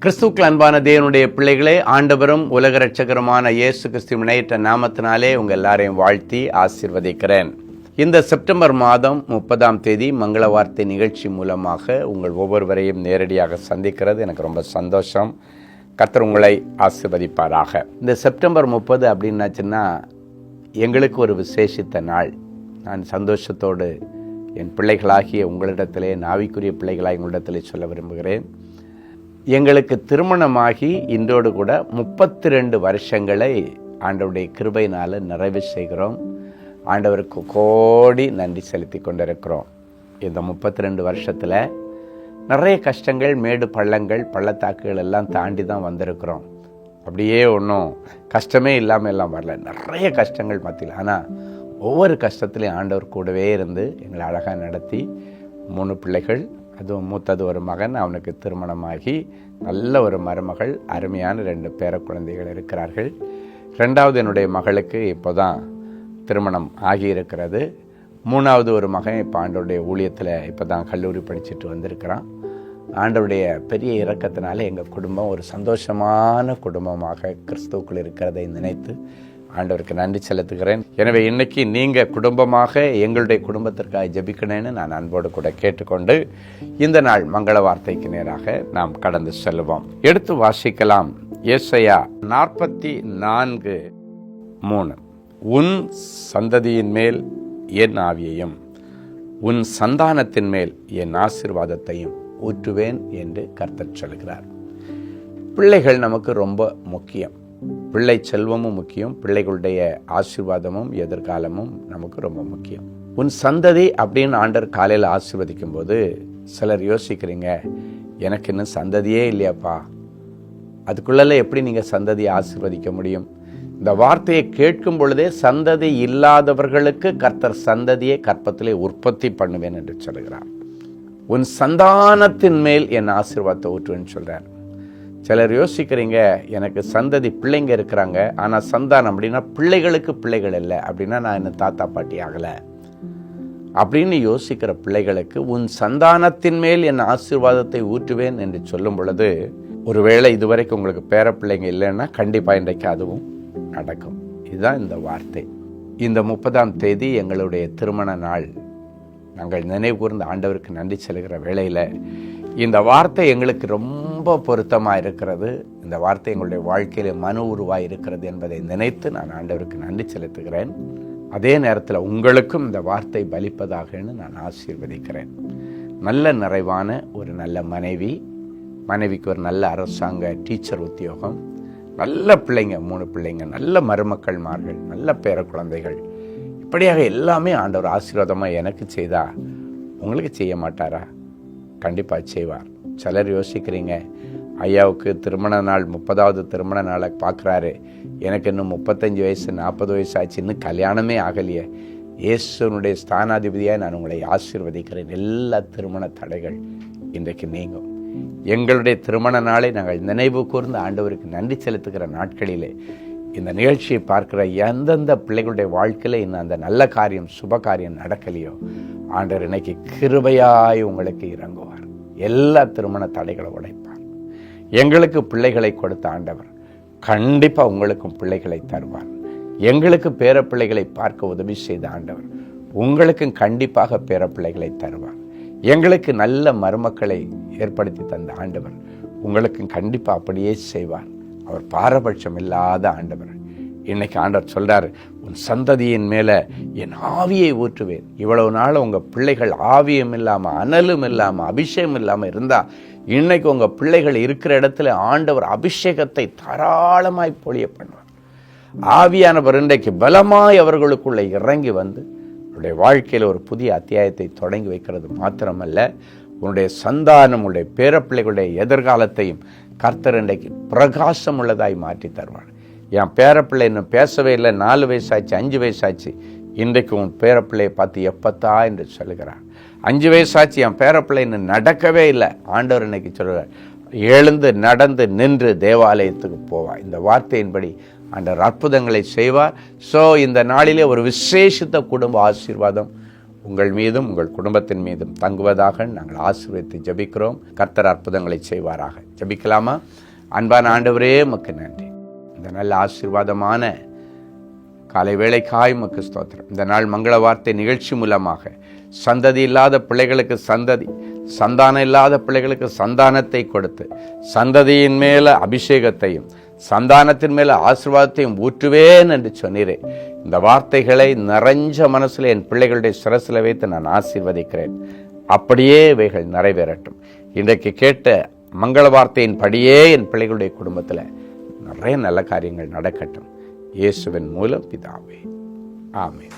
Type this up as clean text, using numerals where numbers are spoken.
கிறிஸ்துவுக்குள் அன்பான தேவனுடைய பிள்ளைகளே, ஆண்டவரும் உலக இரட்சகருமான இயேசு கிறிஸ்துவின் இணையற்ற நாமத்தினாலே உங்கள் எல்லாரையும் வாழ்த்தி ஆசீர்வதிக்கிறேன். இந்த செப்டம்பர் மாதம் 30ஆம் தேதி மங்கள வார்த்தை நிகழ்ச்சி மூலமாக உங்கள் ஒவ்வொருவரையும் நேரடியாக சந்திக்கிறது எனக்கு ரொம்ப சந்தோஷம். கர்த்தர் உங்களை ஆசீர்வதிப்பாராக. இந்த செப்டம்பர் 30 அப்படின்னாச்சுன்னா எங்களுக்கு ஒரு விசேஷித்த நாள். நான் சந்தோஷத்தோடு என் பிள்ளைகளாகிய உங்களிடத்திலே, ஆவிக்குரிய பிள்ளைகளாக உங்களிடத்திலே சொல்ல விரும்புகிறேன். எங்களுக்கு திருமணமாகி இன்றோடு கூட 32 வருஷங்களை ஆண்டவருடைய கிருபையினால் நிறைவு செய்கிறோம். ஆண்டவருக்கு கோடி நன்றி செலுத்தி கொண்டிருக்கிறோம். இந்த 32 வருஷத்தில் நிறைய கஷ்டங்கள், மேடு பள்ளங்கள், பள்ளத்தாக்குகள் எல்லாம் தாண்டி தான் வந்திருக்கிறோம். அப்படியே ஒன்றும் கஷ்டமே இல்லாமல் எல்லாம் வரல, நிறைய கஷ்டங்கள் மத்தியில். ஆனால் ஒவ்வொரு கஷ்டத்துலையும் ஆண்டவர் கூடவே இருந்து எங்களை அழகாக நடத்தி 3 பிள்ளைகள், அதுவும் மூத்தது ஒரு மகன், அவனுக்கு திருமணமாகி நல்ல ஒரு மருமகள், அருமையான 2 பேர குழந்தைகள் இருக்கிறார்கள். 2வது என்னுடைய மகளுக்கு இப்போ தான் திருமணம் ஆகியிருக்கிறது. 3வது ஒரு மகன் இப்போ ஆண்டவருடைய ஊழியத்தில் இப்போ தான் கல்லூரி படிச்சுட்டு வந்திருக்கிறான். ஆண்டவருடைய பெரிய இரக்கத்தினால எங்கள் குடும்பம் ஒரு சந்தோஷமான குடும்பமாக கிறிஸ்துவுக்குள் இருக்கிறதை நினைத்து ஆண்டவருக்கு நன்றி செலுத்துகிறேன். எனவே இன்னைக்கு நீங்கள் குடும்பமாக எங்களுடைய குடும்பத்திற்காக ஜெபிக்கணும்னு நான் அன்போடு கூட கேட்டுக்கொண்டு இந்த நாள் மங்கள வார்த்தைக்கு நேராக நாம் கடந்து செல்வோம். எடுத்து வாசிக்கலாம். ஏசாயா 44:3. உன் சந்ததியின் மேல் என் ஆவியையும் உன் சந்தானத்தின் மேல் என் ஆசீர்வாதத்தையும் ஊற்றுவேன் என்று கர்த்தர் சொல்கிறார். பிள்ளைகள் நமக்கு ரொம்ப முக்கியம். பிள்ளை செல்வமும் முக்கியம், பிள்ளைகளுடைய ஆசீர்வாதமும் எதிர்காலமும் நமக்கு ரொம்ப முக்கியம். உன் சந்ததி அப்படின்னு ஆண்டவர் காலையில் ஆசீர்வதிக்கும் போது சிலர் யோசிக்கிறீங்க, எனக்கு இன்னும் சந்ததியே இல்லையாப்பா, அதுக்குள்ள எப்படி நீங்கள் சந்ததியை ஆசீர்வதிக்க முடியும்? இந்த வார்த்தையை கேட்கும் பொழுதே சந்ததி இல்லாதவர்களுக்கு கர்த்தர் சந்ததியை கற்பத்திலே உற்பத்தி பண்ணுவேன் என்று சொல்கிறார். உன் சந்தானத்தின் மேல் என் ஆசீர்வாதத்தை ஊற்றுவேன்னு சொல்கிறார். சிலர் யோசிக்கிறீங்க, எனக்கு சந்ததி பிள்ளைங்க இருக்கிறாங்க, ஆனால் சந்தானம் அப்படின்னா பிள்ளைகளுக்கு பிள்ளைகள் இல்லை, அப்படின்னா நான் என்ன தாத்தா பாட்டி ஆகலை அப்படின்னு யோசிக்கிற பிள்ளைகளுக்கு உன் சந்தானத்தின் மேல் என் ஆசீர்வாதத்தை ஊற்றுவேன் என்று சொல்லும் பொழுது, ஒருவேளை இதுவரைக்கும் உங்களுக்கு பேர பிள்ளைங்க இல்லைன்னா கண்டிப்பாக இன்றைக்கு அதுவும் நடக்கும். இதுதான் இந்த வார்த்தை. இந்த 30ஆம் தேதி எங்களுடைய திருமண நாள். நாங்கள் நினைவு கூர்ந்த ஆண்டவருக்கு நன்றி செலுகிற வேளையில் இந்த வார்த்தை எங்களுக்கு ரொம்ப பொருத்தமாக இருக்கிறது. இந்த வார்த்தை எங்களுடைய வாழ்க்கையில் மனு உருவாக இருக்கிறது என்பதை நினைத்து நான் ஆண்டவருக்கு நன்றி செலுத்துகிறேன். அதே நேரத்தில் உங்களுக்கும் இந்த வார்த்தை பலிப்பதாகன்னு நான் ஆசீர்வதிக்கிறேன். நல்ல நிறைவான ஒரு நல்ல மனைவிக்கு ஒரு நல்ல அரசாங்க டீச்சர் உத்தியோகம், நல்ல பிள்ளைங்க, 3 பிள்ளைங்க, நல்ல மருமக்கள்மார்கள், நல்ல பேர குழந்தைகள், இப்படியாக எல்லாமே ஆண்டவர் ஆசீர்வாதமாக எனக்கு செய்தா உங்களுக்கு செய்ய மாட்டாரா? கண்டிப்பாக செய்வார். சிலர் யோசிக்கிறீங்க, ஐயாவுக்கு திருமண நாள் 30வது திருமண நாளை பார்க்குறாரு, எனக்கு இன்னும் 35 வயசு 40 வயசு ஆச்சு, இன்னும் கல்யாணமே ஆகலையே. இயேசுனுடைய ஸ்தானாதிபதியாக நான் உங்களை ஆசீர்வதிக்கிறேன். எல்லா திருமண தடைகள் இன்றைக்கு நீங்கும். எங்களுடைய திருமண நாளை நாங்கள் நினைவு கூர்ந்து ஆண்டவருக்கு நன்றி செலுத்துகிற நாட்களிலே இந்த நிகழ்ச்சியை பார்க்குற எந்தெந்த பிள்ளைகளுடைய வாழ்க்கையில் இன்னும் அந்த நல்ல காரியம், சுப காரியம் நடக்கலையோ, ஆண்டவர் இன்னைக்கு கிருபையாய் உங்களுக்கு இறங்குவார். எல்லா திருமண தடைகளை உடைப்பார். எங்களுக்கு பிள்ளைகளை கொடுத்த ஆண்டவர் கண்டிப்பாக உங்களுக்கும் பிள்ளைகளை தருவார். எங்களுக்கு பேர பிள்ளைகளை பார்க்க உதவி செய்த ஆண்டவர் உங்களுக்கும் கண்டிப்பாக பேர பிள்ளைகளை தருவார். எங்களுக்கு நல்ல மருமக்களை ஏற்படுத்தி தந்த ஆண்டவர் உங்களுக்கும் கண்டிப்பாக அப்படியே செய்வார். அவர் பாரபட்சம் இல்லாத ஆண்டவர். இன்னைக்கு ஆண்டவர் சொல்றாரு, உன் சந்ததியின் மேலே என் ஆவியை ஊற்றுவேன். இவ்வளவு நாள் உங்கள் பிள்ளைகள் ஆவியம் இல்லாமல், அனலும் இல்லாமல், அபிஷேகம் இல்லாமல் இருந்தால் இன்னைக்கு உங்கள் பிள்ளைகள் இருக்கிற இடத்துல ஆண்டவர் அபிஷேகத்தை தாராளமாய் பொழிய பண்ணுவார். ஆவியானவர் இன்றைக்கு பலமாய் அவர்களுக்குள்ளே இறங்கி வந்து உன்னுடைய வாழ்க்கையில் ஒரு புதிய அத்தியாயத்தை தொடங்கி வைக்கிறது மாத்திரமல்ல, உன்னுடைய சந்தானம், உன்னுடைய பேரப்பிள்ளைகளுடைய எதிர்காலத்தையும் கர்த்தர் இன்றைக்கு பிரகாசம் உள்ளதாய் மாற்றி தருவார். என் பேரப்பிள்ளை இன்னும் பேசவே இல்லை, 4 வயசாச்சு, 5 வயசாச்சு, இன்றைக்கு உன் பேரப்பிள்ளையை பார்த்து எப்பத்தா என்று சொல்லுகிறார். 5 வயசாச்சு, என் பேரப்பிள்ளை இன்னும் நடக்கவே இல்லை. ஆண்டவர் இன்னைக்கு சொல்கிறார், எழுந்து நடந்து நின்று தேவாலயத்துக்கு போவார். இந்த வார்த்தையின்படி ஆண்டவர் அற்புதங்களை செய்வார். ஸோ இந்த நாளிலே ஒரு விசேஷித்த குடும்ப ஆசீர்வாதம் உங்கள் மீதும் உங்கள் குடும்பத்தின் மீதும் தங்குவதாக நாங்கள் ஆசீர்வதித்து ஜெபிக்கிறோம். கர்த்தர் அற்புதங்களை செய்வாராக. ஜெபிக்கலாமா? அன்பான ஆண்டவரே, உமக்கு நன்றி. இந்த நல்ல ஆசீர்வாதமான காலை வேளைக்காய் உமக்கு ஸ்தோத்திரம். இந்த நாள் மங்கள வார்த்தை நிகழ்ச்சி மூலமாக சந்ததி இல்லாத பிள்ளைகளுக்கு சந்ததி, சந்தானம் இல்லாத பிள்ளைகளுக்கு சந்தானத்தை கொடுத்து சந்ததியின் மேல அபிஷேகத்தையும் சந்தானத்தின் மேல ஆசீர்வாதத்தையும் ஊற்றுவேன் என்று சொன்னீரே. இந்த வார்த்தைகளை நிறைஞ்ச மனசுல என் பிள்ளைகளுடைய சிரசில வைத்து நான் ஆசீர்வதிக்கிறேன். அப்படியே இவைகள் நிறைவேறட்டும். இன்றைக்கு கேட்ட மங்கள வார்த்தையின் படியே என் பிள்ளைகளுடைய குடும்பத்தில் நிறைய நல்ல காரியங்கள் நடக்கட்டும். இயேசுவின் மூலம் பிதாவே, ஆமென்.